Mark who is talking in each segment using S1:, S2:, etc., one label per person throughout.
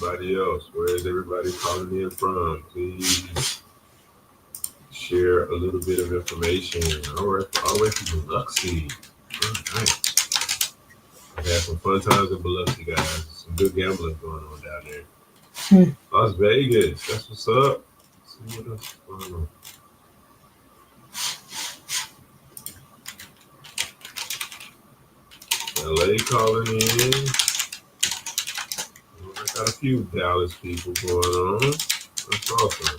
S1: everybody else? Where is everybody calling in from? Please share a little bit of information. All the way from Biloxi. All right. I've had some fun times in Biloxi, guys. Some good gambling going on down there. Las Vegas. That's what's up. Let's see what else is going on. LA calling in. I got a few Dallas people going on. That's awesome.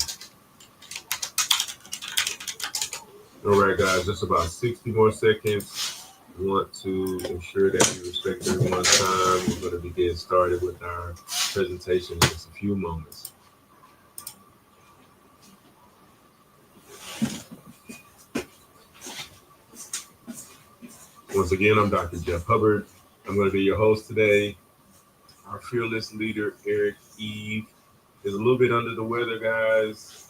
S1: All right, guys, just about 60 more seconds. We want to ensure that we respect everyone's time. We're going to be getting started with our presentation in just a few moments. Once again, I'm Dr. Jeff Hubbard. I'm going to be your host today. Our fearless leader, Eric Eve, is a little bit under the weather, guys.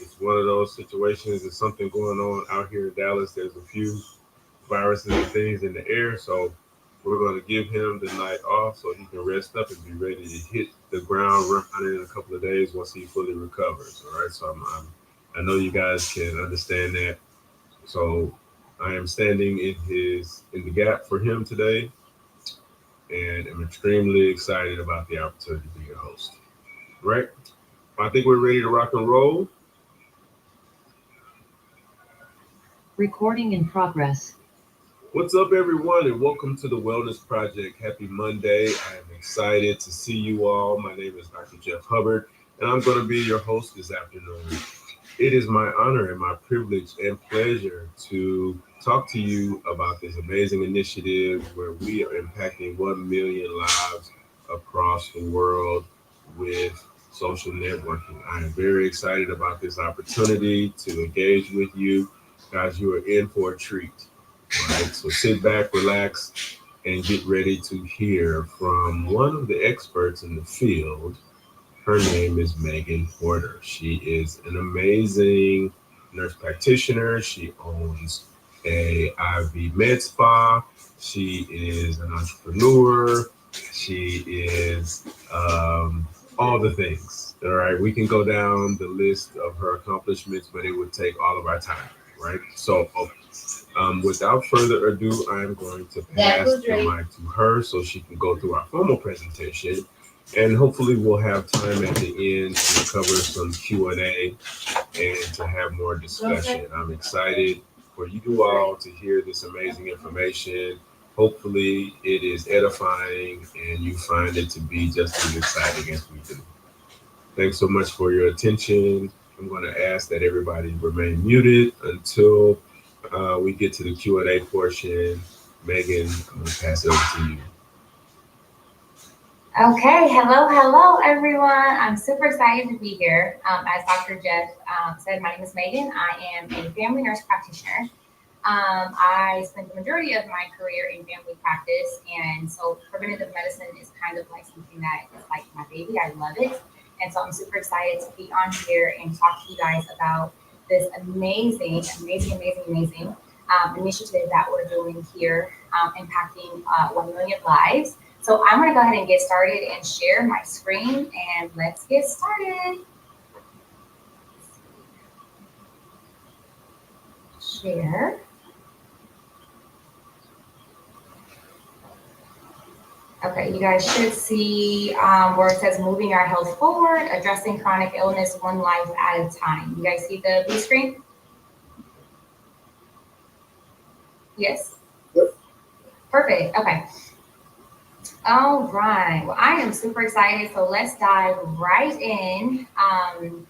S1: It's one of those situations. There's something going on out here in Dallas. There's a few viruses and things in the air. So we're going to give him the night off so he can rest up and be ready to hit the ground running in a couple of days once he fully recovers. All right. So I know you guys can understand that. So I am standing in the gap for him today, and I'm extremely excited about the opportunity to be your host. Right? I think we're ready to rock and roll.
S2: Recording in progress.
S1: What's up, everyone, and welcome to the Wellness Project. Happy Monday. I am excited to see you all. My name is Dr. Jeff Hubbard, and I'm going to be your host this afternoon. It is my honor and my privilege and pleasure to talk to you about this amazing initiative where we are impacting 1 million lives across the world with social networking. I am very excited about this opportunity to engage with you. Guys, you are in for a treat. All right, so sit back, relax, and get ready to hear from one of the experts in the field. Her name is Megan Porter. She is an amazing nurse practitioner. She owns a IV med spa. She is an entrepreneur. She is all the things. All right, we can go down the list of her accomplishments, but it would take all of our time. Right. So, without further ado, I am going to pass the mic to her so she can go through our formal presentation. And hopefully we'll have time at the end to cover some Q&A and to have more discussion. I'm excited for you all to hear this amazing information. Hopefully it is edifying and you find it to be just as exciting as we do. Thanks so much for your attention. I'm going to ask that everybody remain muted until we get to the Q&A portion. Megan, I'm going to pass it over to you.
S3: Okay, hello, everyone. I'm super excited to be here. As Dr. Jeff said, my name is Megan. I am a family nurse practitioner. I spent the majority of my career in family practice, and so preventative medicine is kind of like something that is like my baby. I love it, and so I'm super excited to be on here and talk to you guys about this amazing initiative that we're doing here, impacting 1 million lives. So I'm going to go ahead and get started and share my screen, and let's get started. Share. Okay, you guys should see where it says moving our health forward, addressing chronic illness one life at a time. You guys see the blue screen? Yes? Yep. Perfect. Okay. All right. Well, I am super excited. So let's dive right in. And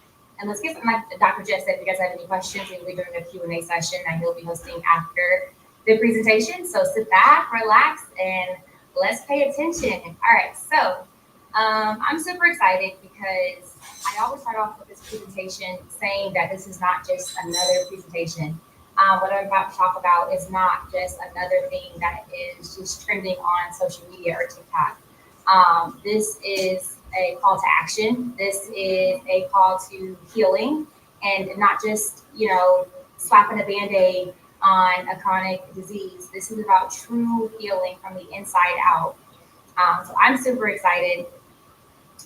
S3: let's get, like Dr. Jeff said, if you guys have any questions, we'll be doing a Q&A session that he'll be hosting after the presentation. So sit back, relax, and let's pay attention. All right. So I'm super excited because I always start off with this presentation saying that this is not just another presentation. What I'm about to talk about is not just another thing that is just trending on social media or TikTok. This is a call to action. This is a call to healing, and not just, slapping a Band-Aid on a chronic disease. This is about true healing from the inside out. So I'm super excited.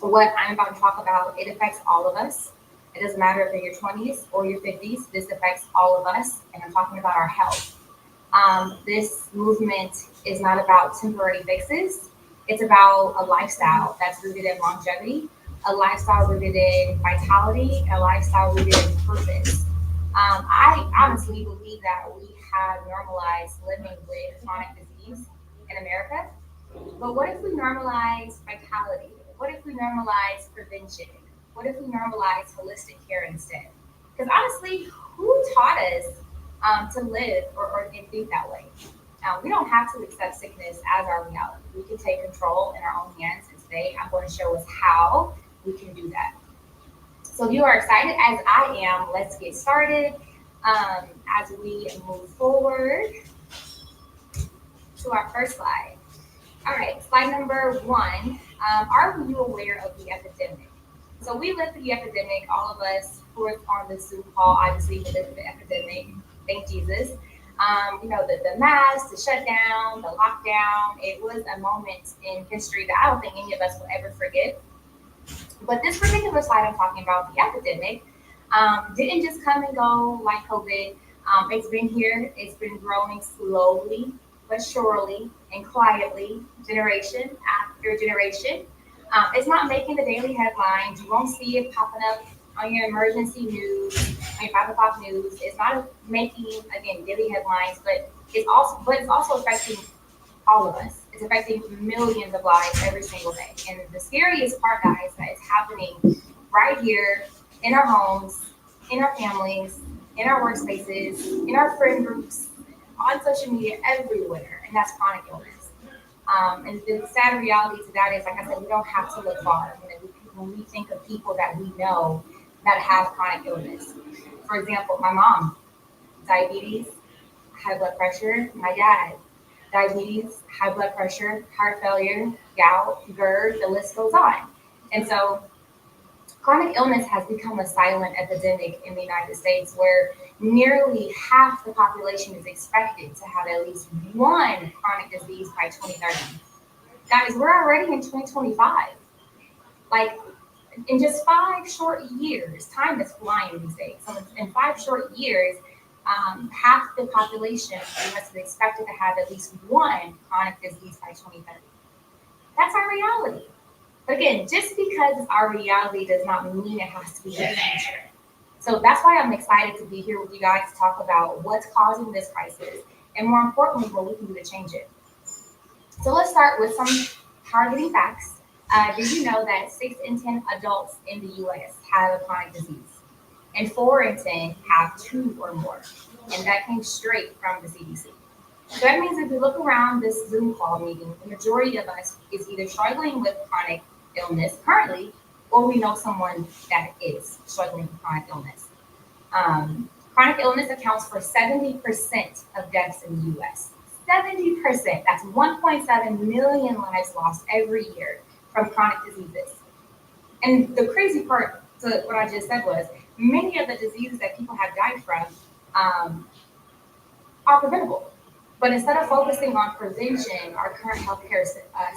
S3: What I'm about to talk about, it affects all of us. It doesn't matter if you're in your 20s or your 50s, this affects all of us, and I'm talking about our health. This movement is not about temporary fixes. It's about a lifestyle that's rooted in longevity, a lifestyle rooted in vitality, a lifestyle rooted in purpose. I honestly believe that we have normalized living with chronic disease in America. But what if we normalize vitality? What if we normalize prevention? What if we normalize holistic care instead? Because honestly, who taught us to live or think that way? We don't have to accept sickness as our reality. We can take control in our own hands. And today I'm going to show us how we can do that. So if you are excited as I am, let's get started. As we move forward to our first slide. All right, slide number one. Are you aware of the epidemic? So we lived through the epidemic, all of us who are on the Zoom call, obviously we lived through the epidemic, thank Jesus. The mask, the shutdown, the lockdown, it was a moment in history that I don't think any of us will ever forget. But this particular slide I'm talking about, the epidemic, didn't just come and go like COVID. It's been here, it's been growing slowly but surely and quietly, generation after generation. It's not making the daily headlines. You won't see it popping up on your emergency news, on your 5 o'clock news. It's not making, again, daily headlines, but it's also affecting all of us. It's affecting millions of lives every single day. And the scariest part, guys, that it's happening right here in our homes, in our families, in our workspaces, in our friend groups, on social media, everywhere, and that's chronic illness. And the sad reality to that is, like I said, we don't have to look far. When we think of people that we know that have chronic illness, for example, my mom, diabetes, high blood pressure. My dad, diabetes, high blood pressure, heart failure, gout, GERD, the list goes on. And so chronic illness has become a silent epidemic in the United States where nearly half the population is expected to have at least one chronic disease by 2030. Guys, we're already in 2025. Like, in just 5 short years, time is flying these days. So in 5 short years, half the population of the US is expected to have at least one chronic disease by 2030. That's our reality. But again, just because it's our reality does not mean it has to be the future. So that's why I'm excited to be here with you guys to talk about what's causing this crisis and more importantly, what we can do to change it. So let's start with some targeting facts. Did you know that 6 in 10 adults in the US have a chronic disease? And 4 in 10 have 2 or more. And that came straight from the CDC. So that means if we look around this Zoom call meeting, the majority of us is either struggling with chronic illness currently, or we know someone that is struggling with chronic illness. Chronic illness accounts for 70% of deaths in the US. 70%, that's 1.7 million lives lost every year from chronic diseases. And the crazy part to what I just said was, many of the diseases that people have died from are preventable. But instead of focusing on prevention, our current healthcare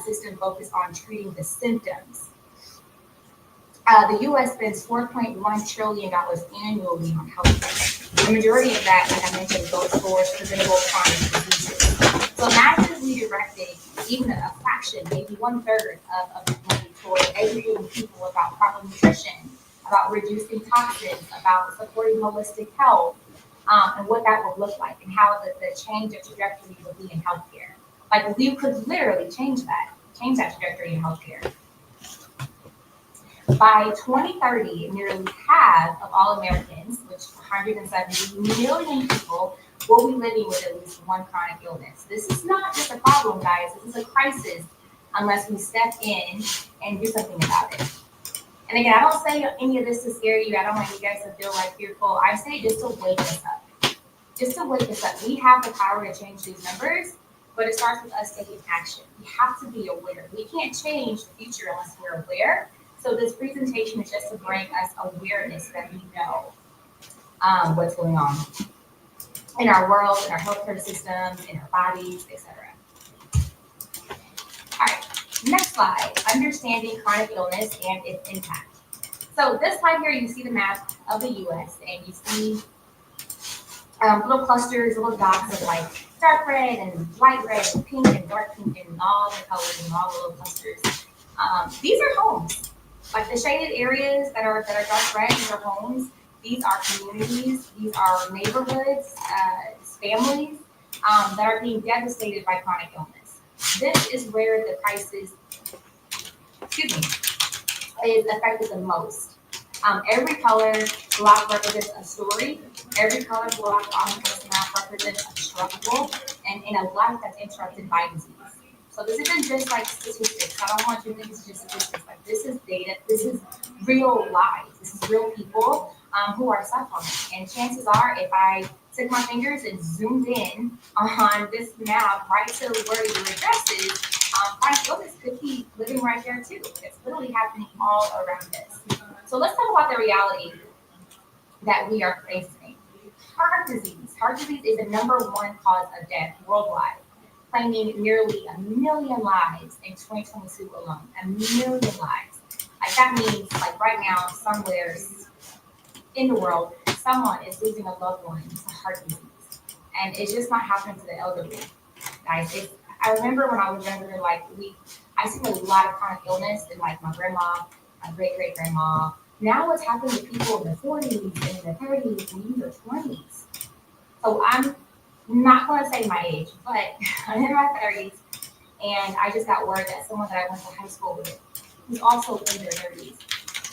S3: system focuses on treating the symptoms. The U.S. spends $4.1 trillion annually on healthcare. The majority of that, like I mentioned, goes towards preventable chronic diseases. So imagine if we directed even a fraction, maybe 1/3 of the money toward educating people about proper nutrition, about reducing toxins, about supporting holistic health, and what that would look like and how the change of trajectory would be in healthcare. Like we could literally change that trajectory in healthcare. By 2030, nearly half of all Americans, which 170 million people, will be living with at least one chronic illness. This is not just a problem, guys. This is a crisis unless we step in and do something about it. And again, I don't say any of this to scare you. I don't want you guys to feel like fearful. I say just to wake us up. Just to wake us up. We have the power to change these numbers, but it starts with us taking action. We have to be aware. We can't change the future unless we're aware. So this presentation is just to bring us awareness that we know what's going on in our world, in our healthcare systems, in our bodies, etc. All right, Next slide, understanding chronic illness and its impact. So this slide here, you see the map of the U.S. and you see little clusters, little dots of like dark red and light red and pink and dark pink and all the colors and all the little clusters. These are homes. Like the shaded areas that are dark red, these are homes. These are communities. These are neighborhoods, families that are being devastated by chronic illness. This is where the crisis, is affected the most. Every color block represents a story. Every color block on this map represents a struggle and in a life that's interrupted by disease. So this isn't just like statistics. I don't want you to think it's just statistics. Like this is data. This is real lives. This is real people who are suffering. And chances are, if I took my fingers and zoomed in on this map right to where your address is, chronic illness could be living right there too. It's literally happening all around us. So let's talk about the reality that we are facing. Heart disease. Heart disease is the #1 cause of death worldwide, claiming nearly 1 million lives in 2022 alone. 1 million lives. Like that means like right now, somewhere in the world, someone is losing a loved one to heart disease. And it's just not happening to the elderly. Guys, I remember when I was younger, like I seen a lot of chronic illness in like my grandma, my great-great-grandma. Now it's happening to people in the 40s and the 30s and even the 20s. So I'm not going to say my age, but I'm in my 30s. And I just got word that someone that I went to high school with, who's also in their 30s,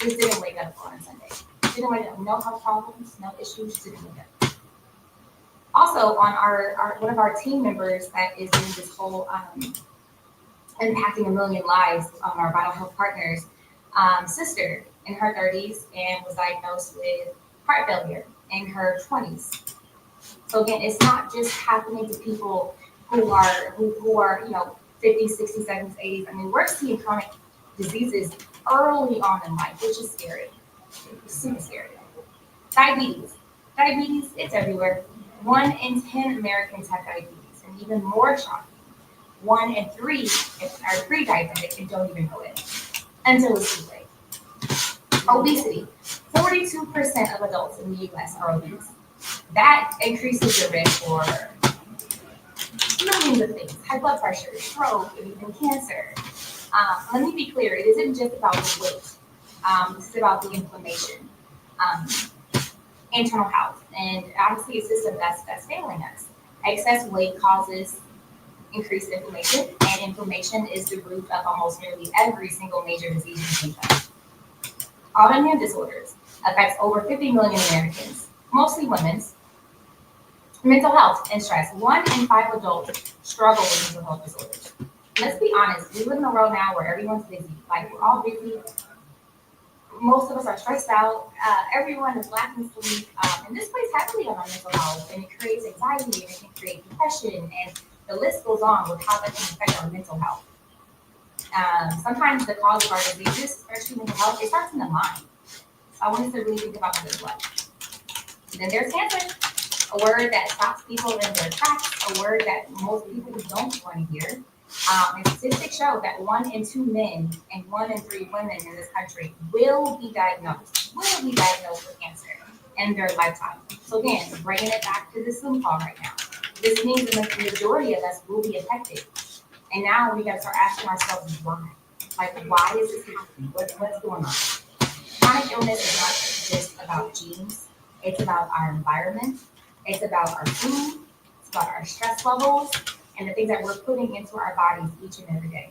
S3: just didn't wake up on Sunday. Didn't wake up, no health problems, no issues, just didn't wake up. Also, on our one of our team members that is doing this whole impacting 1 million lives on our Vital Health Partners, sister in her 30s and was diagnosed with heart failure in her 20s. So again, it's not just happening to people who are 50s, 60s, 70s, 80s. I mean, we're seeing chronic diseases early on in life, which is scary. It's super scary. Diabetes, it's everywhere. 1 in 10 Americans have diabetes, and even more shocking, 1 in 3 are pre-diabetic and don't even know it until it's too late. Obesity, 42% of adults in the U.S. are obese. That increases the risk for millions of things: high blood pressure, stroke, and even cancer. Let me be clear: it isn't just about the weight. This is about the inflammation, internal health, and obviously a system that's failing us. Excess weight causes increased inflammation, and inflammation is the root of almost nearly every single major disease you can think of. Autoimmune disorders affects over 50 million Americans, mostly women's. Mental health and stress. 1 in 5 adults struggle with mental health disorders. Let's be honest, we live in a world now where everyone's busy. Like, we're all busy. Most of us are stressed out. Everyone is lacking sleep. And this plays heavily on our mental health, and it creates anxiety, and it can create depression, and the list goes on with how that can affect our mental health. Sometimes the cause of our diseases, especially mental health, it starts in the mind. So I want us to really think about that as well. And then there's cancer, a word that stops people in their tracks, a word that most people don't want to hear. And statistics show that 1 in 2 men and 1 in 3 women in this country will be diagnosed with cancer in their lifetime. So again, bringing it back to the Zoom call right now. This means that the majority of us will be affected. And now we got to start asking ourselves why. Like, why is this happening? What's going on? Chronic illness is not just about genes. It's about our environment. It's about our food. It's about our stress levels and the things that we're putting into our bodies each and every day.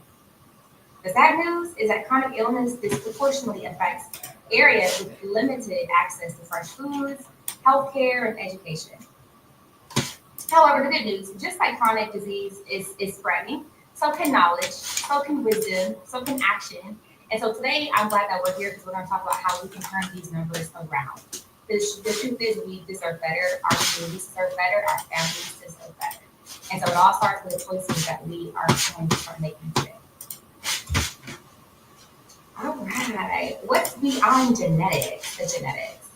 S3: The sad news is that chronic illness disproportionately affects areas with limited access to fresh foods, healthcare, and education. However, the good news, just like chronic disease is spreading, so can knowledge, so can wisdom, so can action. And so today, I'm glad that we're here because we're going to talk about how we can turn these numbers around. The truth is we deserve better, our communities deserve better, our families deserve better. And so it all starts with the choices that we are going to start making today. All right, what's beyond genetics, the genetics?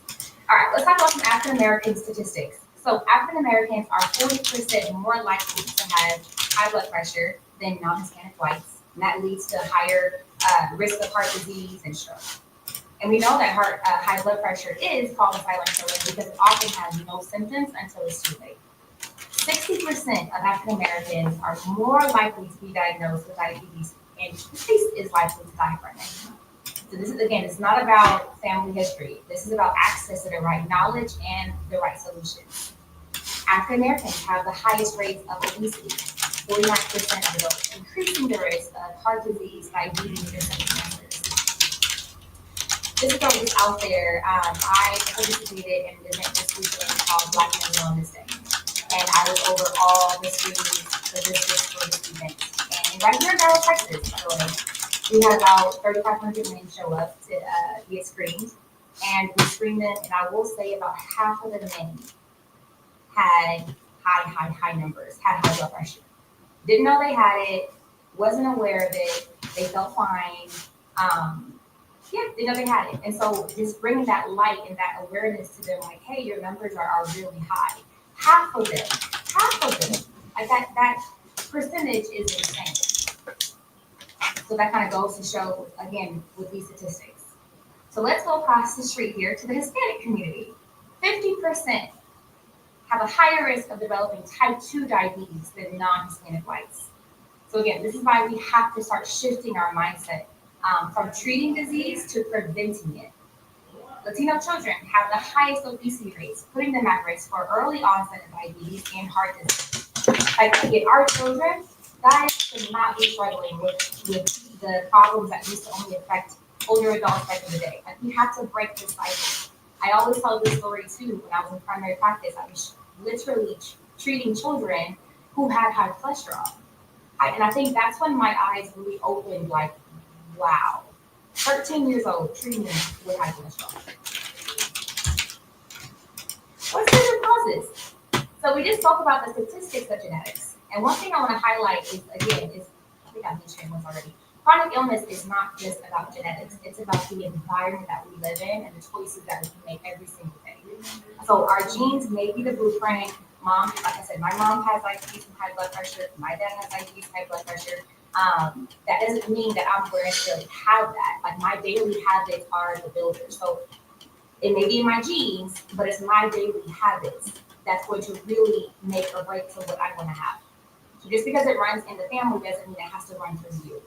S3: All right, let's talk about some African American statistics. So African Americans are 40% more likely to have high blood pressure than non-Hispanic whites. and that leads to higher risk of heart disease and stroke. And we know that high blood pressure is called a silent killer because it often has no symptoms until it's too late. 60% of African Americans are more likely to be diagnosed with diabetes, and twice is likely to die from it. So this is, again, it's not about family history. This is about access to the right knowledge and the right solutions. African Americans have the highest rates of obesity, 49% of adults, increasing the risk of heart disease, diabetes, and certain cancers. Just to throw this out there, I participated in an event this weekend called Black Men's Wellness Day. And I was over all the screenings, logistics for this event. And right here in Dallas, Texas, by the way, we had about 3,500 men show up to get screened. And we screened them, and I will say about half of the men had high numbers, had high blood pressure. Didn't know they had it, wasn't aware of it, they felt fine. Didn't know they had it. And so just bringing that light and that awareness to them, like, hey, your numbers are really high. Half of them, like that percentage is insane. So that kind of goes to show, again, with these statistics. So let's go across the street here to the Hispanic community. 50% have a higher risk of developing type 2 diabetes than non-Hispanic whites. So again, this is why we have to start shifting our mindset from treating disease to preventing it. Latino children have the highest obesity rates, putting them at risk for early onset of diabetes and heart disease. Like, again, our children, guys, should not be struggling with the problems that used to only affect older adults back in the day. Like, we have to break this cycle. I always tell this story too. When I was in primary practice, I was literally treating children who had high cholesterol. And I think that's when my eyes really opened, like, wow. 13 years old, treating them with high cholesterol. What's the root causes? So we just spoke about the statistics of genetics. And one thing I want to highlight is, again, I think I mentioned once already, chronic illness is not just about genetics. It's about the environment that we live in and the choices that we can make every single day. So our genes may be the blueprint. Mom, like I said, my mom has diabetes and high blood pressure. My dad has diabetes, high blood pressure. That doesn't mean that I'm going to necessarily have that. Like, my daily habits are the builders. So it may be in my genes, but it's my daily habits that's going to really make or break to what I'm going to have. So just because it runs in the family doesn't mean it has to run through you.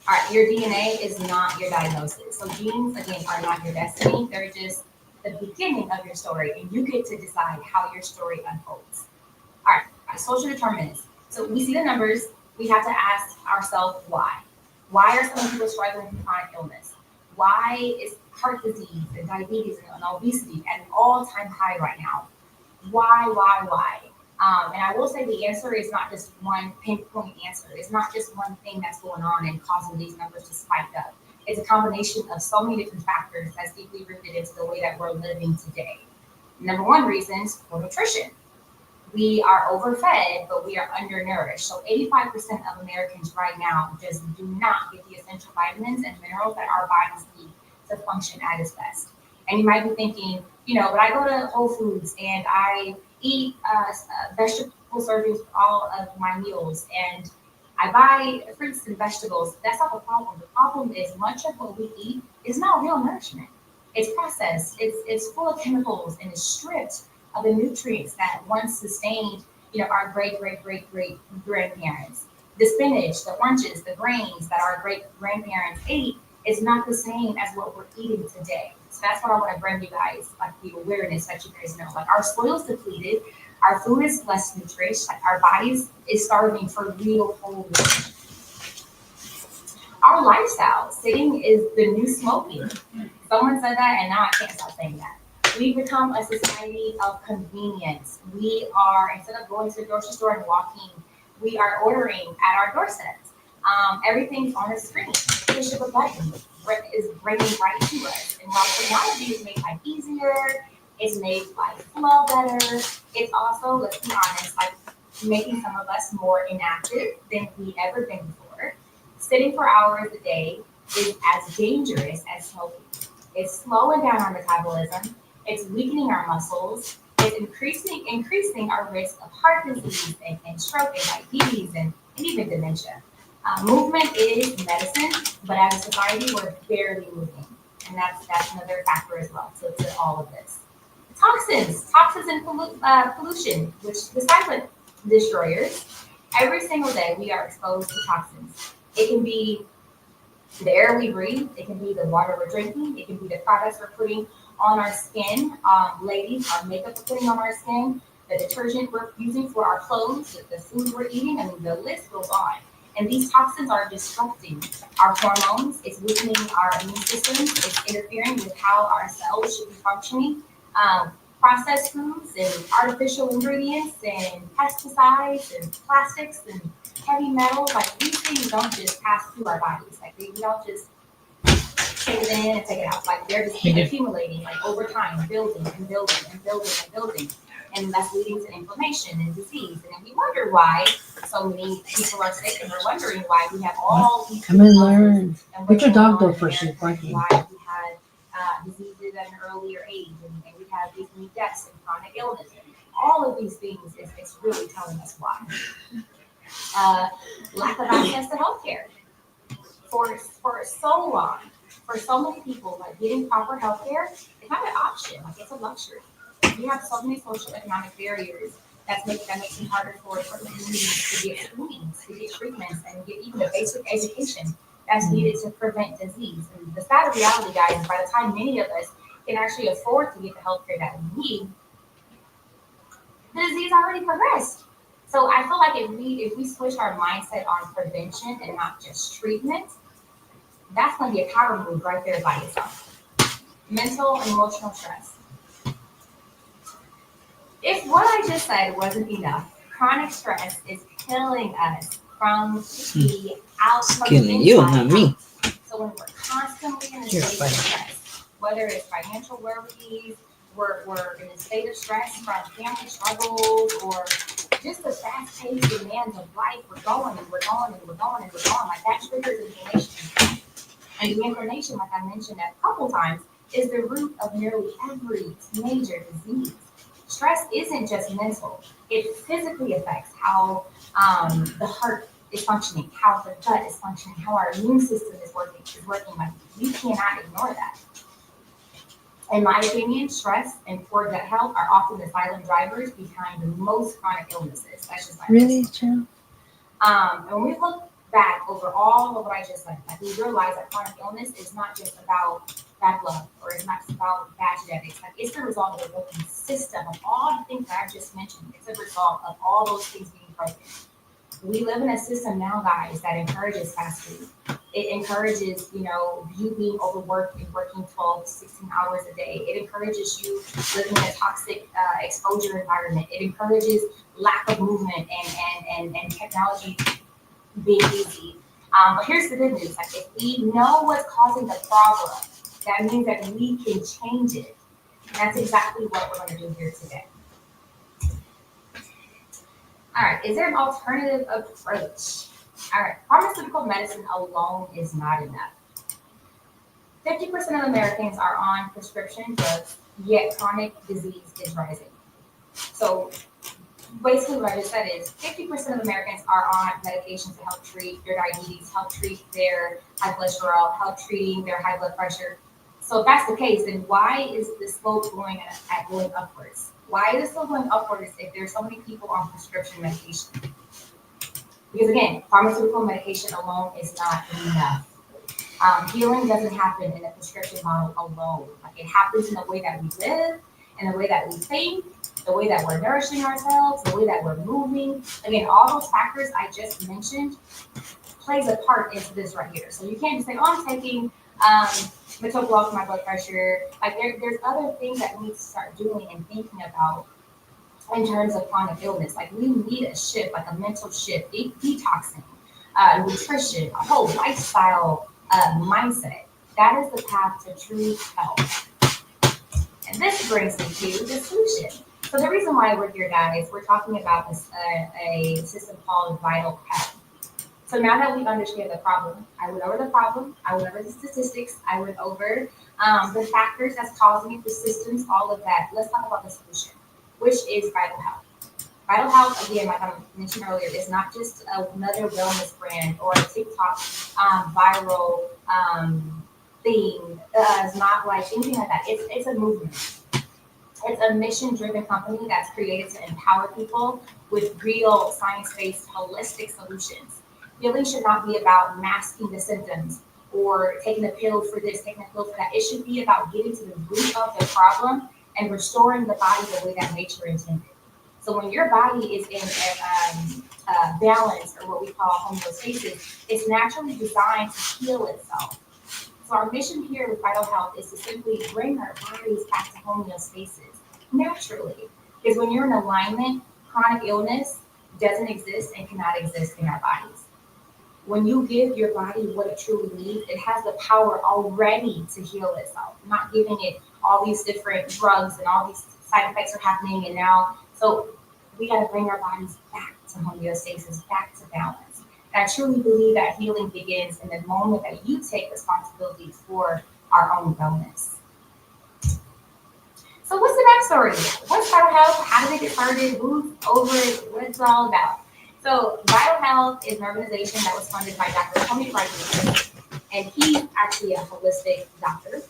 S3: All right, your DNA is not your diagnosis. So genes, again, are not your destiny. They're just the beginning of your story, and you get to decide how your story unfolds. All right, social determinants. So we see the numbers. We have to ask ourselves why. Why are some people struggling with chronic illness? Why is heart disease and diabetes and obesity at an all-time high right now? Why? And I will say the answer is not just one pinpoint answer. It's not just one thing that's going on and causing these numbers to spike up. It's a combination of so many different factors that's deeply rooted into the way that we're living today. Number one reason is poor nutrition. We are overfed, but we are undernourished. So 85% of Americans right now just do not get the essential vitamins and minerals that our bodies need to function at its best. And you might be thinking, but I go to Whole Foods and I eat vegetable servings for all of my meals, and I buy fruits and vegetables. That's not the problem. The problem is much of what we eat is not real nourishment. It's processed. It's full of chemicals, and it's stripped of the nutrients that once sustained, our great grandparents. The spinach, the oranges, the grains that our great grandparents ate is not the same as what we're eating today. So that's what I want to bring you guys, like, the awareness that you guys know. Like, our soil is depleted, our food is less nutritious, like, our bodies is starving for real whole nutrition. Our lifestyle, sitting is the new smoking. Someone said that, and now I can't stop saying that. We've become a society of convenience. We are, instead of going to the grocery store and walking, we are ordering at our doorsteps. Everything's on a screen. Push of a button is bringing right to us. And while technology has made life easier, it's made life flow better, it's also, let's be honest, like, making some of us more inactive than we've ever been before. Sitting for hours a day is as dangerous as smoking. It's slowing down our metabolism. It's weakening our muscles. It's increasing our risk of heart disease and stroke and diabetes and even dementia. Movement is medicine, but as a society, we're barely moving. And that's another factor as well to all of this. Toxins and pollution, which the silent destroyers. Every single day, we are exposed to toxins. It can be the air we breathe, it can be the water we're drinking, it can be the products we're putting on our skin. Ladies, our makeup we're putting on our skin, the detergent we're using for our clothes, the food we're eating, I mean, the list goes on. And these toxins are disrupting our hormones, it's weakening our immune systems, it's interfering with how our cells should be functioning. Processed foods and artificial ingredients and pesticides and plastics and heavy metals, like these things don't just pass through our bodies. Like we don't just take it in and take it out. Like they're just accumulating, like over time, building and building and building and building. And that's leading to inflammation and disease. And then we wonder why so many people are sick, and we're wondering why we have all these
S4: Come and learn.
S3: and
S4: Put your dog
S3: what's going
S4: though
S3: on
S4: first.
S3: there,
S4: She's barking.
S3: why we had diseases at an earlier age, and we have these new deaths and chronic illness. All of these things is really telling us why. Lack of access to healthcare. For so long, for so many people, like getting proper healthcare is not an option, like it's a luxury. We have so many social economic barriers that makes it harder for communities to get screenings, to get treatments, and get even the basic education that's needed to prevent disease. And the sad reality, guys, is by the time many of us can actually afford to get the healthcare that we need, the disease already progressed. So I feel like if we switch our mindset on prevention and not just treatment, that's going to be a power move right there by itself. Mental and emotional stress. If what I just said wasn't enough, chronic stress is killing us from the outside.
S4: Killing you, not me.
S3: So when we're constantly in a
S4: You're
S3: state of
S4: funny.
S3: stress, whether it's financial worries, we're in a state of stress from family struggles, or just the fast-paced demands of life, we're going and we're going and we're going and we're going. Like that triggers inflammation. And the inflammation, like I mentioned a couple times, is the root of nearly every major disease. Stress isn't just mental, it physically affects how the heart is functioning, how the gut is functioning, how our immune system is working. Like we cannot ignore that. In my opinion, stress and poor gut health are often the silent drivers behind the most chronic illnesses. That's just my
S4: Really,
S3: opinion.
S4: Joe?
S3: And when we look back over all of what I just said, like we realize that chronic illness is not just about bad blood, or it's not just about bad genetics. Like it's the result of a broken system of all the things that I just mentioned. It's a result of all those things being broken. We live in a system now, guys, that encourages fast food. It encourages, you being overworked and working 12 to 16 hours a day. It encourages you living in a toxic exposure environment. It encourages lack of movement and technology being easy. But here's the good news. Like if we know what's causing the problem, that means that we can change it. And that's exactly what we're going to do here today. All right, is there an alternative approach? All right, pharmaceutical medicine alone is not enough. 50% of Americans are on prescription drugs, yet chronic disease is rising. So basically what I just said is 50% of Americans are on medication to help treat their diabetes, help treat their high cholesterol, help treating their high blood pressure. So if that's the case, then why is the slope going upwards? Why is it still going upwards if there's so many people on prescription medication? Because again, pharmaceutical medication alone is not enough. Healing doesn't happen in a prescription model alone. Like it happens in the way that we live, in the way that we think, the way that we're nourishing ourselves, the way that we're moving. Again, all those factors I just mentioned plays a part into this right here. So you can't just say, oh, I'm taking metoprolol for my blood pressure. Like there's other things that we need to start doing and thinking about in terms of chronic illness. Like we need a shift, like a mental shift, detoxing, nutrition, a whole lifestyle mindset. That is the path to true health. And this brings me to the solution. So the reason why we're here, guys, we're talking about this a system called Vital Health. So now that we understand the problem, I went over the problem, I went over the statistics, I went over the factors that's causing it, the systems, all of that. Let's talk about the solution, which is Vital Health. Vital Health, again, like I mentioned earlier, is not just another wellness brand or a TikTok viral thing. It's not like anything like that. It's a movement. It's a mission-driven company that's created to empower people with real science-based holistic solutions. Healing should not be about masking the symptoms or taking a pill for this, taking a pill for that. It should be about getting to the root of the problem and restoring the body the way that nature intended. So when your body is in balance, or what we call homeostasis, it's naturally designed to heal itself. So our mission here with Vital Health is to simply bring our bodies back to homeostasis naturally. Because when you're in alignment, chronic illness doesn't exist and cannot exist in our bodies. When you give your body what it truly needs, it has the power already to heal itself, not giving it all these different drugs and all these side effects are happening. And now, so we got to bring our bodies back to homeostasis, back to balance. And I truly believe that healing begins in the moment that you take responsibility for our own wellness. So what's the backstory? What's Vital Health? How did it get started? Who's over it? What it's all about? So Vital Health is an organization that was funded by Dr. Tony Rodriguez, and he's actually a holistic doctor.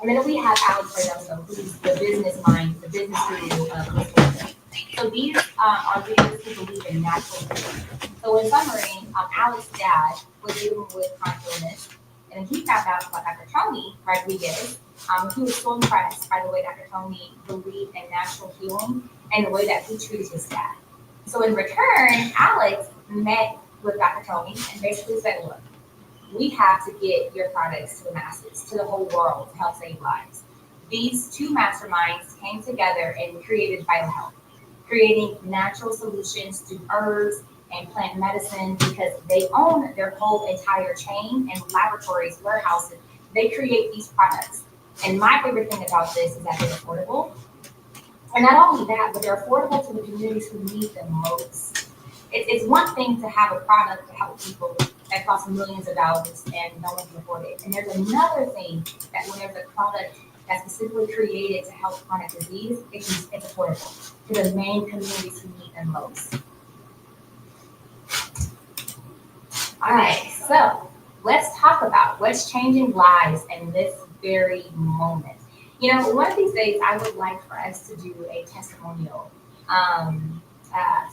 S3: And then we have Alex Reynoso, who's the business mind, the business guru of holistic. So these are leaders who believe in natural healing. So in summary, Alex's dad was dealing with chronic illness, and he found out about Dr. Tony Rodriguez. He was so impressed by the way Dr. Tony believed in natural healing and the way that he treated his dad. So in return, Alex met with Dr. Tony and basically said, look, we have to get your products to the masses, to the whole world to help save lives. These two masterminds came together and created Vital Health, creating natural solutions to herbs and plant medicine because they own their whole entire chain and laboratories, warehouses. They create these products. And my favorite thing about this is that they're affordable. And not only that, but they're affordable to the communities who need them most. It's one thing to have a product to help people that costs millions of dollars and no one can afford it. And there's another thing that when there's a product that's specifically created to help chronic disease, it's affordable to the main communities who need them most. All right, so let's talk about what's changing lives in this very moment. You know, one of these days I would like for us to do a testimonial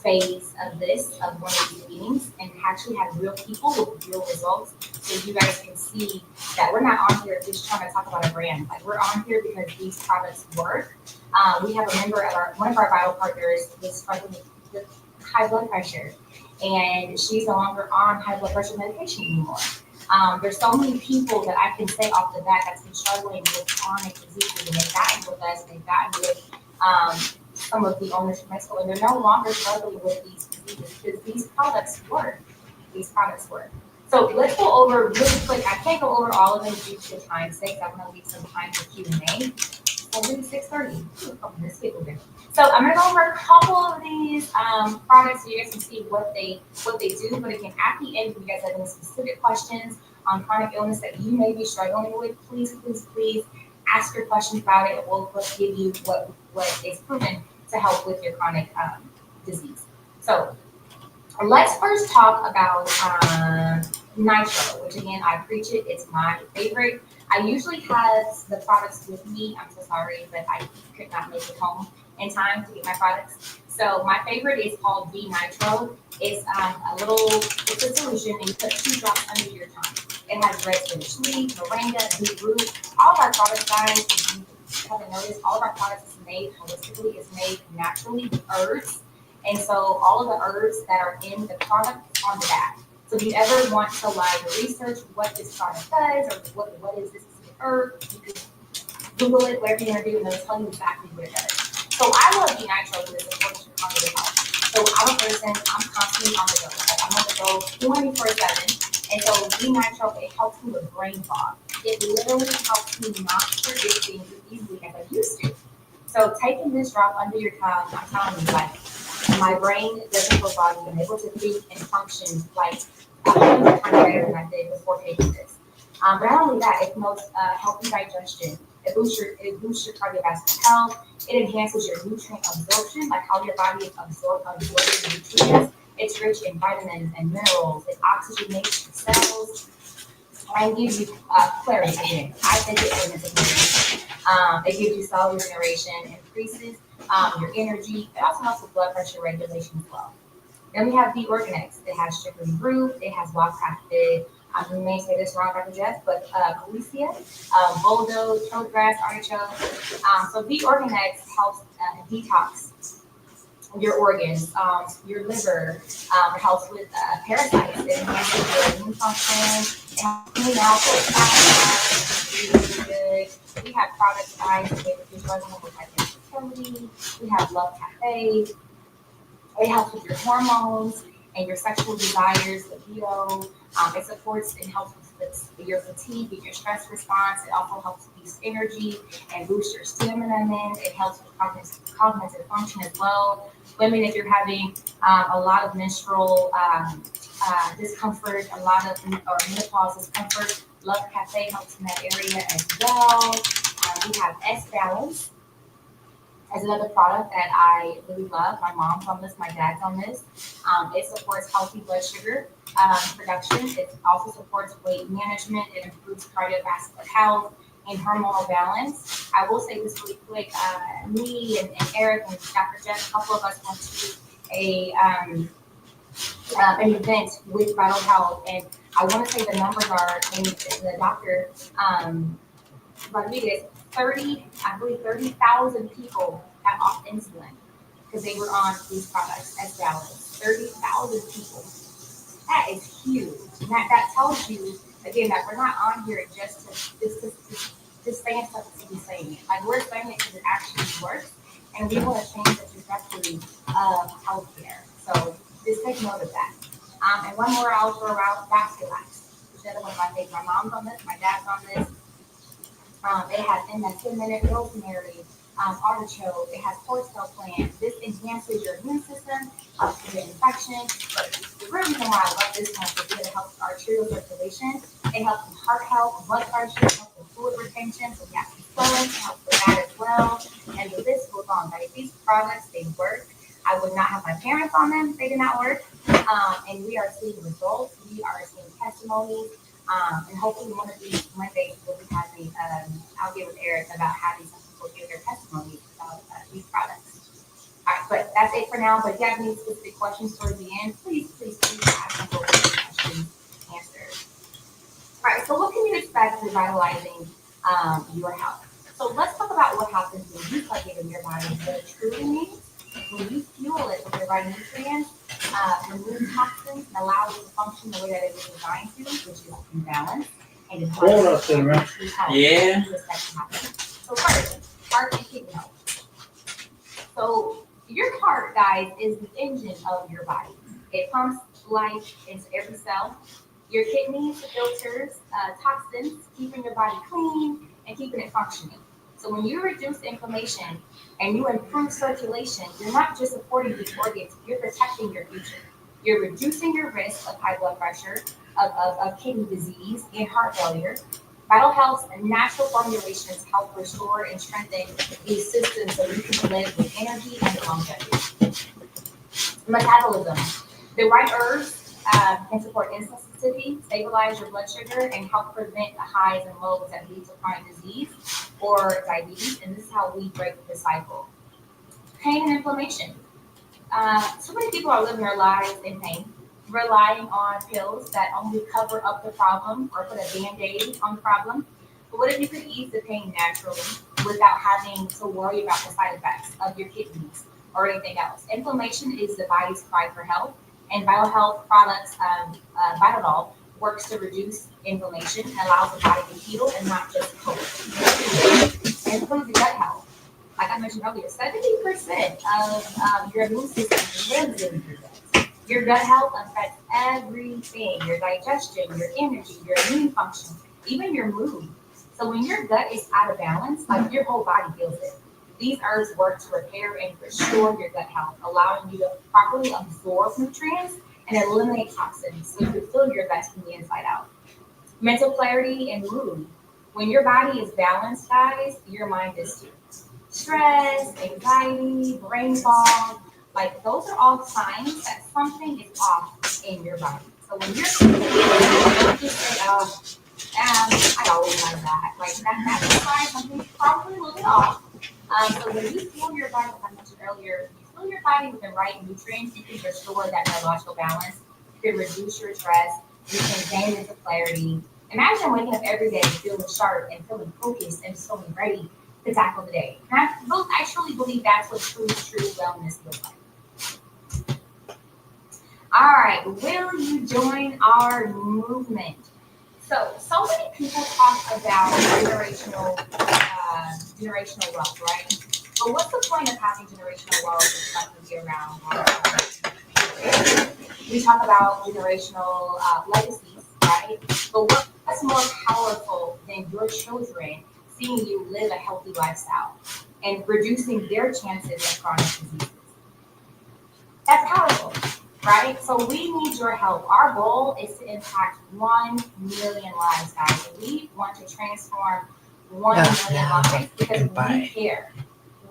S3: phase of this, of one of these meetings, and actually have real people with real results so you guys can see that we're not on here just trying to talk about a brand. Like, we're on here because these products work. We have a member of one of our vital partners is struggling with high blood pressure, and she's no longer on high blood pressure medication anymore. There's so many people that I can say off the bat that's been struggling with chronic diseases, and they've gotten with us, they've gotten with some of the owners from Mexico, and they're no longer struggling with these diseases because these products work. These products work. So let's go over really quick. I can't go over all of them due to time's sake. I'm going to leave some time for Q&A. Only 6:30. Oh, this people do. So I'm going to go over a couple of these products so you guys can see what they do. But again, at the end, if you guys have any specific questions on chronic illness that you may be struggling with, please ask your questions about it. We'll give you what is proven to help with your chronic disease. So let's first talk about Nitro, which again, I preach it. It's my favorite. I usually have the products with me. I'm so sorry, but I could not make it home in time to get my products. So my favorite is called V Nitro. It's it's a solution, and you put 2 drops under your tongue. It has red spinach leaf, moringa, beetroot. All of our products, guys, if you haven't noticed, all of our products is made holistically. It's made naturally with herbs. And so all of the herbs that are in the product on the back. So if you ever want to research what this product does or what is this specific herb, you can Google it, whatever you're going to do, and they'll tell you exactly what it does. So I love V Nitro because it supports your cognitive health. So I'm a person, I'm constantly on the go. Like, I'm on the go 24/7. And so V Nitro, it helps me with brain fog. It literally helps me not forget things as easily as I used to. So taking this drop under your tongue, I'm telling you, like, my brain doesn't feel foggy. I'm able to think and function like 100 times better than I did before taking this. But not only that, it promotes healthy digestion. It boosts your cardiovascular health. It enhances your nutrient absorption, like how your body is absorbing nutrients. It's rich in vitamins and minerals. It oxygenates your cells and gives you clarity again. I think it's clarity. It gives you cell regeneration, increases your energy. It also helps with blood pressure regulation as well. Then we have the Organix. It has sugary root. It has well-crafted, we may say this wrong, Dr. Jeff, but Calicia, Boldo, toadgrass, artichoke. So the Organix helps detox your organs, your liver. It helps with parasites. It enhances your immune function. It helps clean out those fat. Really good. We have products guys to make your struggling with infertility. We have Love Cafe. It helps with your hormones and your sexual desires, libido. It supports and helps with your fatigue and your stress response. It also helps boost energy and boost your stamina. It helps with cognitive function as well. Women, if you're having a lot of menstrual discomfort, a lot of or menopause discomfort, Love Cafe helps in that area as well. We have S Balance as another product that I really love. My mom's on this, my dad's on this. It supports healthy blood sugar production. It also supports weight management. It improves cardiovascular health and hormonal balance. I will say this really quick. Me and Eric and Dr. Jeff, a couple of us went to an event with Vital Health, and I want to say the numbers are, and the doctor, Rodriguez, 30,000 people got off insulin because they were on these products as balance. 30,000 people. That is huge. And that tells you, again, that we're not on here just to saying stuff to be saying it. Like, we're saying it because it actually works, and we want to change the trajectory of healthcare. So just take note of that. And one more I'll throw out, Vasculize, which is another one of my favorites. My mom's on this, my dad's on this. It has in that 10-minute rosemary, artichoke. It has horsetail plant. This enhances your immune system, helps prevent infection. But the real reason why I love this one is because it helps with arterial circulation. It helps with heart health, blood pressure, it helps with fluid retention. So if you have some swelling, it helps with that as well. And the list goes on. Right? These products, they work. I would not have my parents on them. They did not work. And we are seeing results. We are seeing testimonies. And hopefully one of these Mondays we'll be having, I'll get with Eric about having some people give their testimonies about these products. All right, but that's it for now. But if you have any specific questions towards the end, please ask them. We'll get the questions answered. All right, so what can you expect revitalizing your health? So let's talk about what happens when you plug it in your body, what it truly means. When you fuel it with the right nutrients, remove toxins, and allow it to function the way that it was designed to, which is in balance. And it's
S4: Yeah.
S3: So first, heart and kidney health. So your heart, guys, is the engine of your body. It pumps life into every cell. Your kidneys filters toxins, keeping your body clean and keeping it functioning. So when you reduce inflammation and you improve circulation, you're not just supporting these organs, you're protecting your future. You're reducing your risk of high blood pressure, of kidney disease, and heart failure. Vital Health's natural formulations help restore and strengthen these systems so you can live with energy and longevity. Metabolism. The right herbs can support insulin sensitivity, stabilize your blood sugar, and help prevent the highs and lows that lead to chronic disease or diabetes. And this is how we break the cycle. Pain and inflammation. So many people are living their lives in pain, relying on pills that only cover up the problem or put a Band-Aid on the problem. But what if you could ease the pain naturally without having to worry about the side effects of your kidneys or anything else? Inflammation is the body's cry for help, and Vital Health products, Vitadol, works to reduce inflammation and allows the body to heal and not just cope. And improve your gut health. Like I mentioned earlier, 70% of your immune system lives in your gut. Your gut health affects everything: your digestion, your energy, your immune function, even your mood. So when your gut is out of balance, like, your whole body feels it. These herbs work to repair and restore your gut health, allowing you to properly absorb nutrients and eliminate toxins so you can fill your gut from the inside out. Mental clarity and mood. When your body is balanced, guys, your mind is too. Stress, anxiety, brain fog, like those are all signs that something is off in your body. So when you're don't just say, I always have that. Like that's a sign something's probably a little bit off. So when you fuel your body, like I mentioned earlier, you fuel your body with the right nutrients, you can restore that biological balance. You can reduce your stress. You can gain into clarity. Imagine waking up every day feeling sharp and feeling focused and feeling ready to tackle the day. And I truly believe that's what true wellness looks like. All right, will you join our movement? So many people talk about generational wealth, right? But what's the point of having generational wealth if it's not going to be around? We talk about generational legacies, right? But what's more powerful than your children seeing you live a healthy lifestyle and reducing their chances of chronic diseases? That's powerful, right? So we need your help. Our goal is to impact 1 million lives, guys. We want to transform 1 million lives because we care.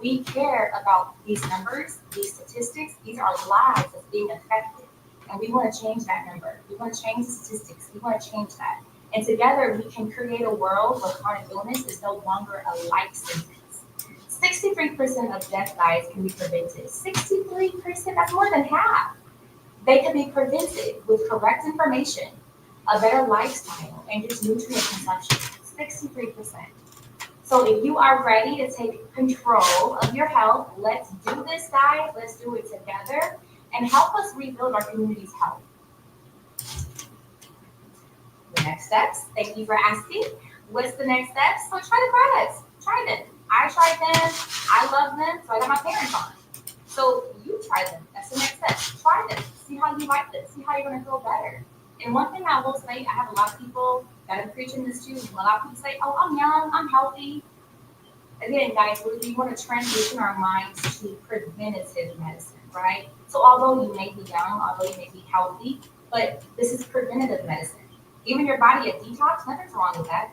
S3: We care about these numbers, these statistics. These are lives that's being affected. And we want to change that number. We want to change the statistics. We want to change that. And together we can create a world where chronic illness is no longer a life sentence. 63% of death, guys, can be prevented. 63%, that's more than half. They can be prevented with correct information, a better lifestyle, and just nutrient consumption. 63%. So if you are ready to take control of your health, let's do this, guys. Let's do it together and help us rebuild our community's health. The next steps, thank you for asking. What's the next steps? So try the products. Try them. I tried them. I love them. So I got my parents on. So you try them. That's the next step. Try them. See how you like them. See how you're going to feel better. And one thing I will say, I have a lot of people that are preaching this too. A lot of people say, oh, I'm young, I'm healthy. Again, guys, we want to transition our minds to preventative medicine, right? So although you may be young, although you may be healthy, but this is preventative medicine. Giving your body a detox, nothing's wrong with that.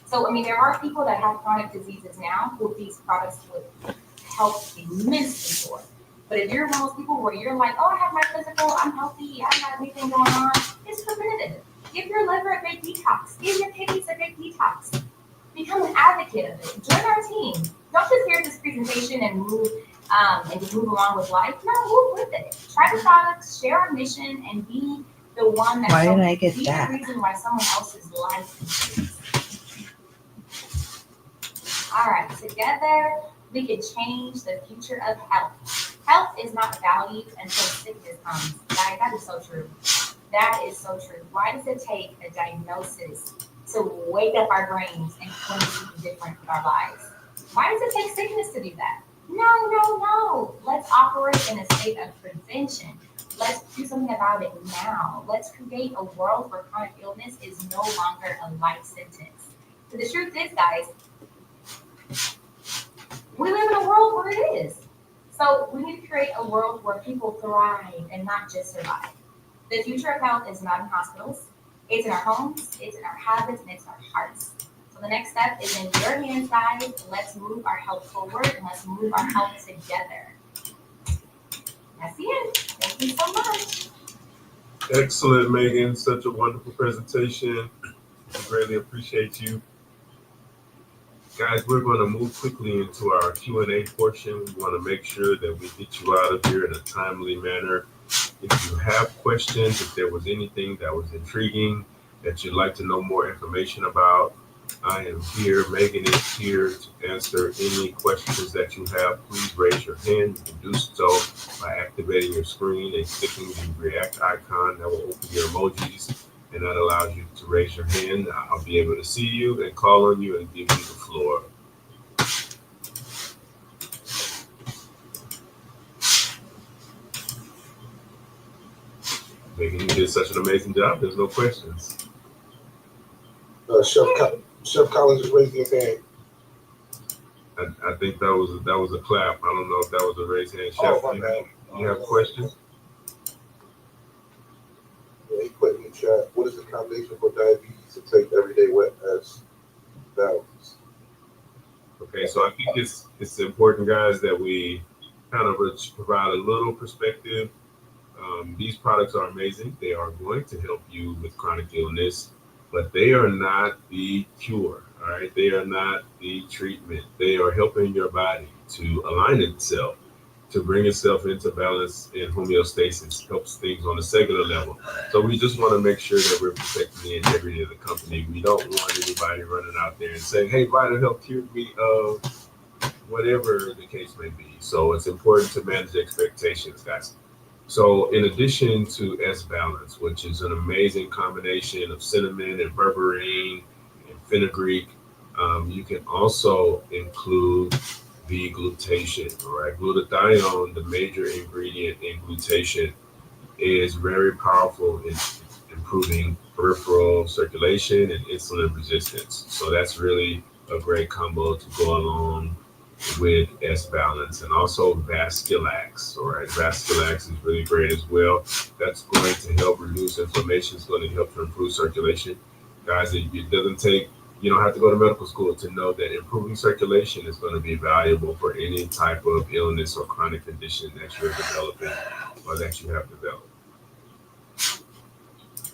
S3: So, I mean, there are people that have chronic diseases now who these products would help immensely for. But if you're one of those people where you're like, oh, I have my physical, I'm healthy, I don't have anything going on, it's preventative. Give your liver a big detox. Give your kidneys a big detox. Become an advocate of it. Join our team. Don't just hear this presentation and just move along with life. No, move with it. Try the products, share our mission, and be the one that be the reason why someone else's life improves. All right, together we can change the future of health. Health is not valued until sickness comes. Guys, that is so true. That is so true. Why does it take a diagnosis to wake up our brains and do something different with our lives? Why does it take sickness to do that? No. Let's operate in a state of prevention. Let's do something about it now. Let's create a world where chronic illness is no longer a life sentence. So the truth is, guys, we live in a world where it is. So we need to create a world where people thrive and not just survive. The future of health is not in hospitals. It's in our homes, it's in our habits, and it's in our hearts. So the next step is in your hands, guys. Let's move our health forward and let's move our health together. That's the end. Thank you so much.
S1: Excellent, Megan. Such a wonderful presentation. I greatly appreciate you. Guys, we're going to move quickly into our Q&A portion. We want to make sure that we get you out of here in a timely manner. If you have questions, if there was anything that was intriguing that you'd like to know more information about, I am here. Megan is here to answer any questions that you have. Please raise your hand. You can do so by activating your screen and clicking the react icon. That will open your emojis, and that allows you to raise your hand. I'll be able to see you and call on you and give you the floor. Megan, you did such an amazing job. There's no questions.
S5: Chef Collins just raised his hand.
S1: I think that was a clap. I don't know if that was a raised hand. Chef,
S5: Oh, my bad.
S1: You have questions?
S5: Yeah, he put in the chat, what is the combination for diabetes to take
S1: think it's important, guys, that we kind of provide a little perspective. These products are amazing. They are going to help you with chronic illness, but they are not the cure. All right, they are not the treatment. They are helping your body to align itself, to bring itself into balance and homeostasis, helps things on a cellular level. So we just want to make sure that we're protecting the integrity of the company. We don't want anybody running out there and saying, hey, Vital Health cured me of whatever the case may be. So it's important to manage expectations, guys. So in addition to S Balance, which is an amazing combination of cinnamon and berberine and fenugreek, you can also include the glutation. All right, glutathione, the major ingredient in glutation, is very powerful in improving peripheral circulation and insulin resistance. So that's really a great combo to go along with S Balance. And also Vasculax. All right, Vasculax is really great as well. That's going to help reduce inflammation. It's going to help to improve circulation. Guys, it doesn't take, you don't have to go to medical school to know that improving circulation is going to be valuable for any type of illness or chronic condition that you're developing or that you have developed.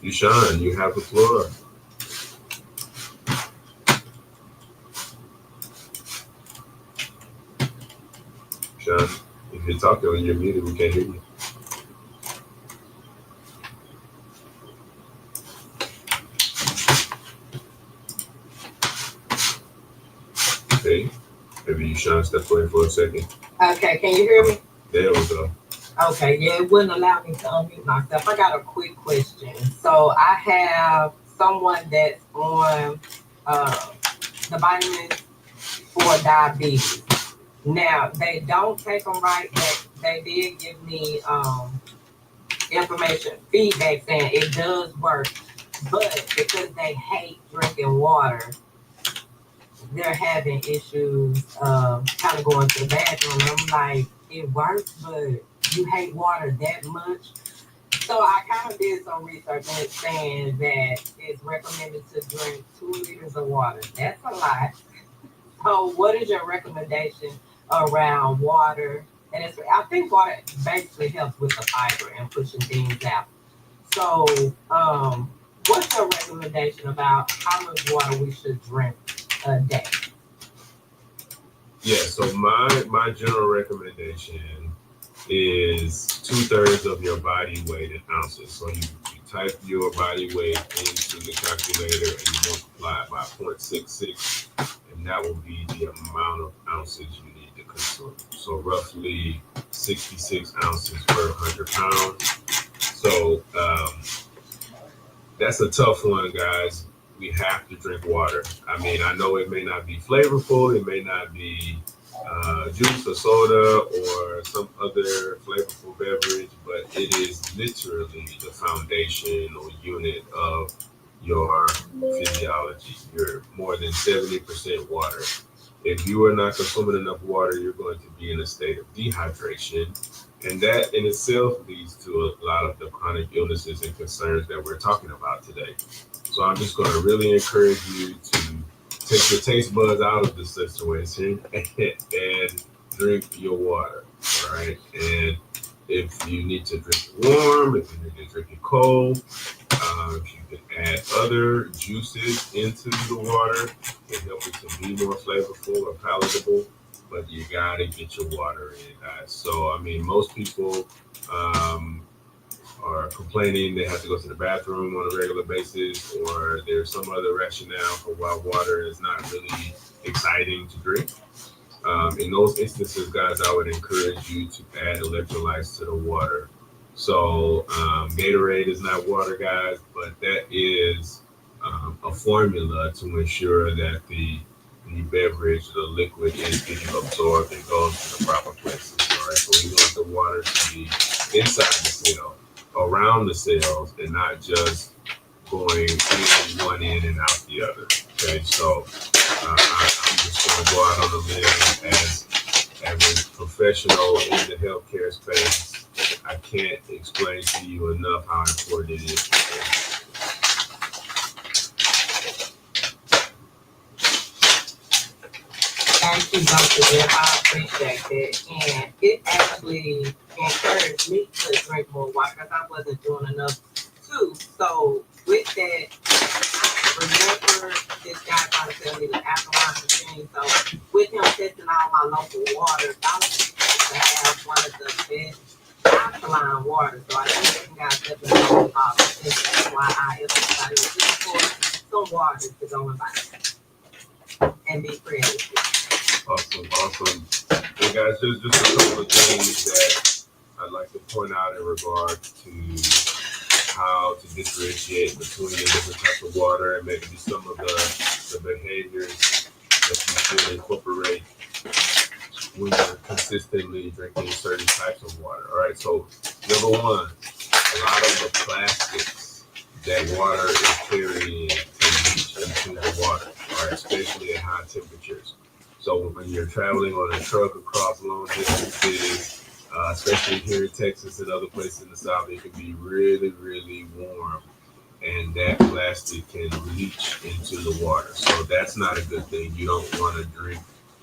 S1: Yushan, you have the floor. Sean, if you're talking when you're muted, we can't hear you. Okay, maybe Sean step away for a second.
S6: Okay, can you hear me?
S1: There we go.
S6: Okay, yeah, it wouldn't allow me to unmute myself. I got a quick question. So I have someone that's on the vitamins for diabetes. Now, they don't take them right, but they did give me feedback saying it does work, but because they hate drinking water, they're having issues kind of going to the bathroom. I'm like, it works, but you hate water that much? So I kind of did some research and it's saying that it's recommended to drink 2 liters of water. That's a lot. So what is your recommendation around water? And I think water basically helps with the fiber and pushing things out. So what's your recommendation about how much water we should drink a day?
S1: Yeah, so my general recommendation is 2/3 of your body weight in ounces. So you type your body weight into the calculator and you multiply it by 0.66, and that will be the amount of ounces you need to consume. So roughly 66 ounces per 100 pounds. So that's a tough one, guys. We have to drink water. I mean, I know it may not be flavorful, it may not be juice or soda or some other flavorful beverage, but it is literally the foundation or unit of your physiology. You're more than 70% water. If you are not consuming enough water, you're going to be in a state of dehydration. And that in itself leads to a lot of the chronic illnesses and concerns that we're talking about today. So I'm just going to really encourage you to take your taste buds out of the situation and drink your water, all right? And if you need to drink it warm, if you need to drink it cold, if you can add other juices into the water, it helps it to be more flavorful or palatable, but you gotta get your water in, guys. So, I mean, most people are complaining they have to go to the bathroom on a regular basis, or there's some other rationale for why water is not really exciting to drink. In those instances, guys, I would encourage you to add electrolytes to the water. So Gatorade is not water, guys, but that is a formula to ensure that the beverage, the liquid, is getting absorbed and goes to the proper places. All right, so we want the water to be inside the cell, around the cells, and not just going in one end and out the other. Okay, so I'm just going to go out on a limb as a professional in the healthcare space. I can't explain to you enough how important it is.
S6: Thank you, Dr. Jeff. I appreciate that. And it actually encouraged me to drink more water because I wasn't doing enough too. So with that, I remember this guy trying to tell me the alkaline machine. So with him testing all my local water, I was able to have one of the best alkaline water. So I think you guys definitely know about this. That's why I everybody was looking for some water to go and buy and be creative.
S1: Awesome. Hey guys, there's just a couple of things that I'd like to point out in regards to how to differentiate between the different types of water and maybe some of the behaviors that you should incorporate when you're consistently drinking certain types of water. All right, so number one, a lot of the plastics that water is carrying can leach into the water, all right, especially at high temperatures. So when you're traveling on a truck across long distances, especially here in Texas and other places in the South, it can be really, really warm, and that plastic can leach into the water. So that's not a good thing. You don't want to drink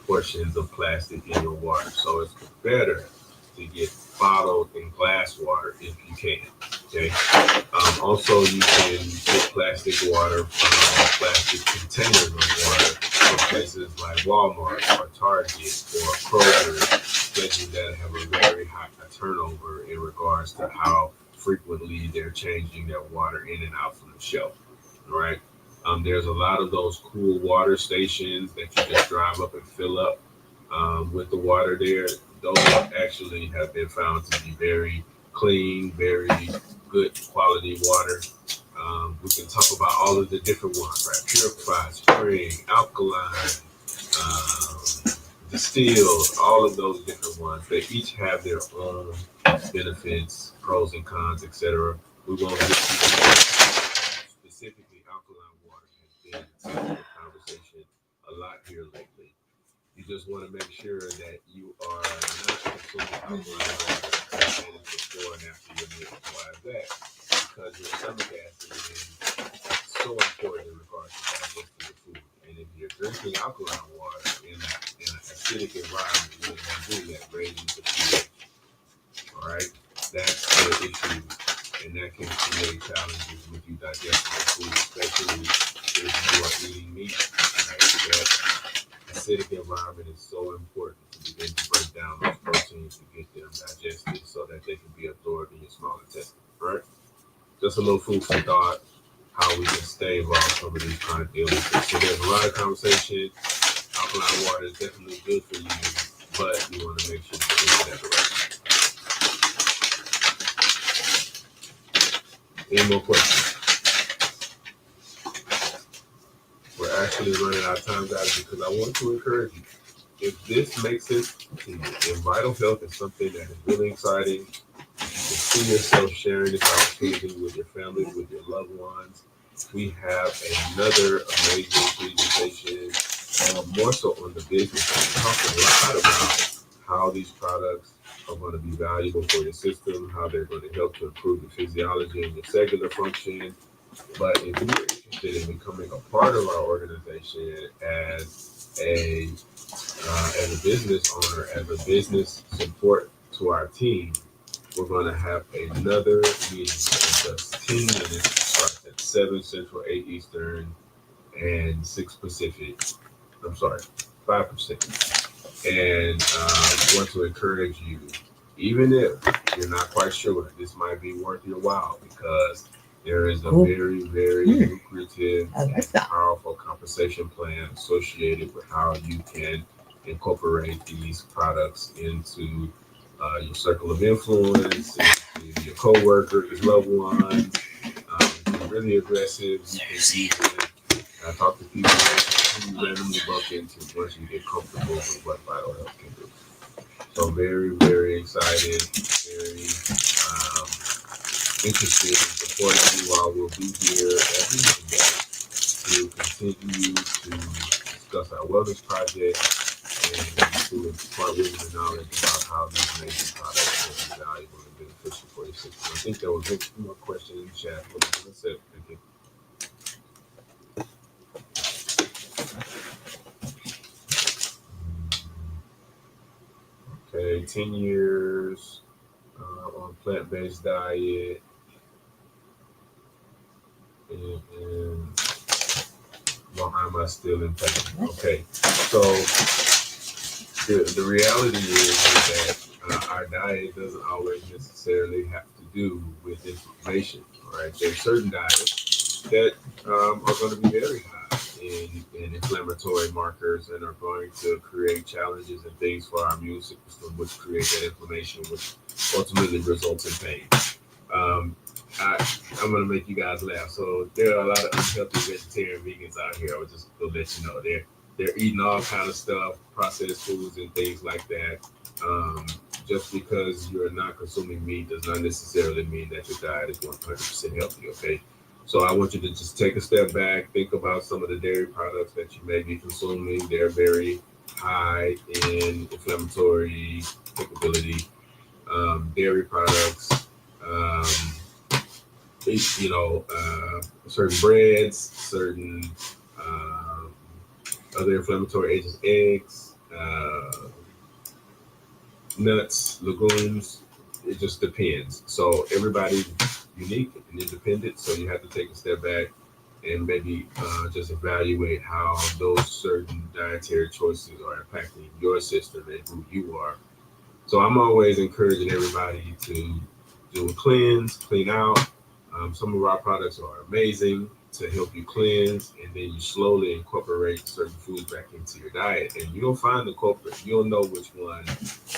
S1: portions of plastic in your water. So it's better to get bottled and glass water if you can. Okay. Also, you can get plastic water from plastic containers of water from places like Walmart or Target or Kroger, places that have a very high turnover in regards to how frequently they're changing their water in and out from the shelf. All right. There's a lot of those cool water stations that you just drive up and fill up with the water there. Those actually have been found to be very clean, very good quality water. We can talk about all of the different ones, right? Purified, spring, alkaline, distilled, all of those different ones. They each have their own benefits, pros and cons, etc. We won't get to specifically alkaline water has been a conversation a lot here lately. You just want to make sure that you are not consuming alkaline water before and after your meal. Why is that? Because your stomach acid is so important in regards to digesting the food. And if you're drinking alkaline water in an acidic environment, you're going to do that, raising the pH. All right, that's the issue, and that can create challenges with you digesting the food, especially if you are eating meat. Right? That acidic environment is so important to begin to break down those proteins to get them digested so that they can be absorbed in your small intestine. Right? Just a little food for thought, how we can stay involved in some of these chronic illnesses. So there's a lot of conversation. Alkaline water is definitely good for you, but you want to make sure you do it at the right time. Any more questions? We're actually running out of time, guys, because I want to encourage you. If this makes sense to you, and Vital Health is something that is really exciting, you can see yourself sharing this opportunity with your family, with your loved ones. We have another amazing presentation, more so on the business. We talk a lot about how these products are going to be valuable for your system, how they're going to help to improve the physiology and your cellular function. But if you're interested in becoming a part of our organization as a business owner, as a business support to our team, we're going to have another meeting in just 10 minutes. Starts at 7 Central, 8 Eastern, and 6 Pacific. I'm sorry, 5 Pacific. And want to encourage you, even if you're not quite sure, this might be worth your while because there is a very, very lucrative and powerful compensation plan associated with how you can incorporate these products into your circle of influence, into your coworkers, loved ones. Be really aggressive. I talk to people who randomly bump into once you get comfortable with what Vital Health can do. So very, very excited, very interested in supporting you all. We'll be here every Monday to continue to discuss our wellness project and to impart wisdom and knowledge about how these amazing products can be valuable and beneficial for your system. I think there was one more question in the chat. That's it. Thank you. 10 years on plant-based diet. And why am I still in pain? Okay, so the reality is that our diet doesn't always necessarily have to do with inflammation. All right, there's certain diets that are going to be very high in inflammatory markers and are going to create challenges and things for our immune system, which create that inflammation, which ultimately results in pain. I'm going to make you guys laugh. So there are a lot of unhealthy vegetarian vegans out here. I would just go let you know they're eating all kind of stuff, processed foods and things like that. Just because you're not consuming meat does not necessarily mean that your diet is 100% healthy. Okay. So I want you to just take a step back, think about some of the dairy products that you may be consuming. They're very high in inflammatory capability. Dairy products, certain breads, certain other inflammatory agents, eggs, nuts, legumes. It just depends. So everybody's unique and independent. So you have to take a step back and maybe just evaluate how those certain dietary choices are impacting your system and who you are. So I'm always encouraging everybody to do a clean out. Some of our products are amazing to help you cleanse, and then you slowly incorporate certain foods back into your diet, and you'll find the culprit. You'll know which one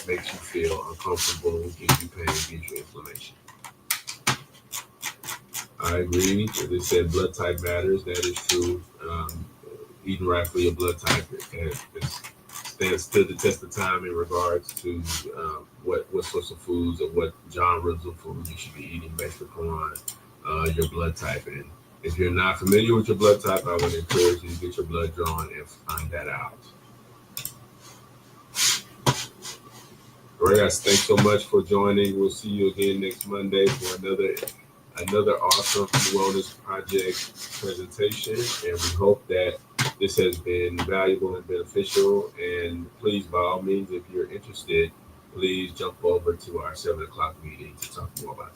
S1: makes you feel uncomfortable, gives you pain, gives you inflammation. I agree. As they said, blood type matters. That is true. Eating right for your blood type stood the test of time in regards to what sorts of foods or what genres of food you should be eating based upon your blood type. And if you're not familiar with your blood type, I would encourage you to get your blood drawn and find that out. All right, guys, thanks so much for joining. We'll see you again next Monday for another awesome Wellness Project presentation. And we hope that this has been valuable and beneficial. And please, by all means, if you're interested, please jump over to our 7 o'clock meeting to talk more about it.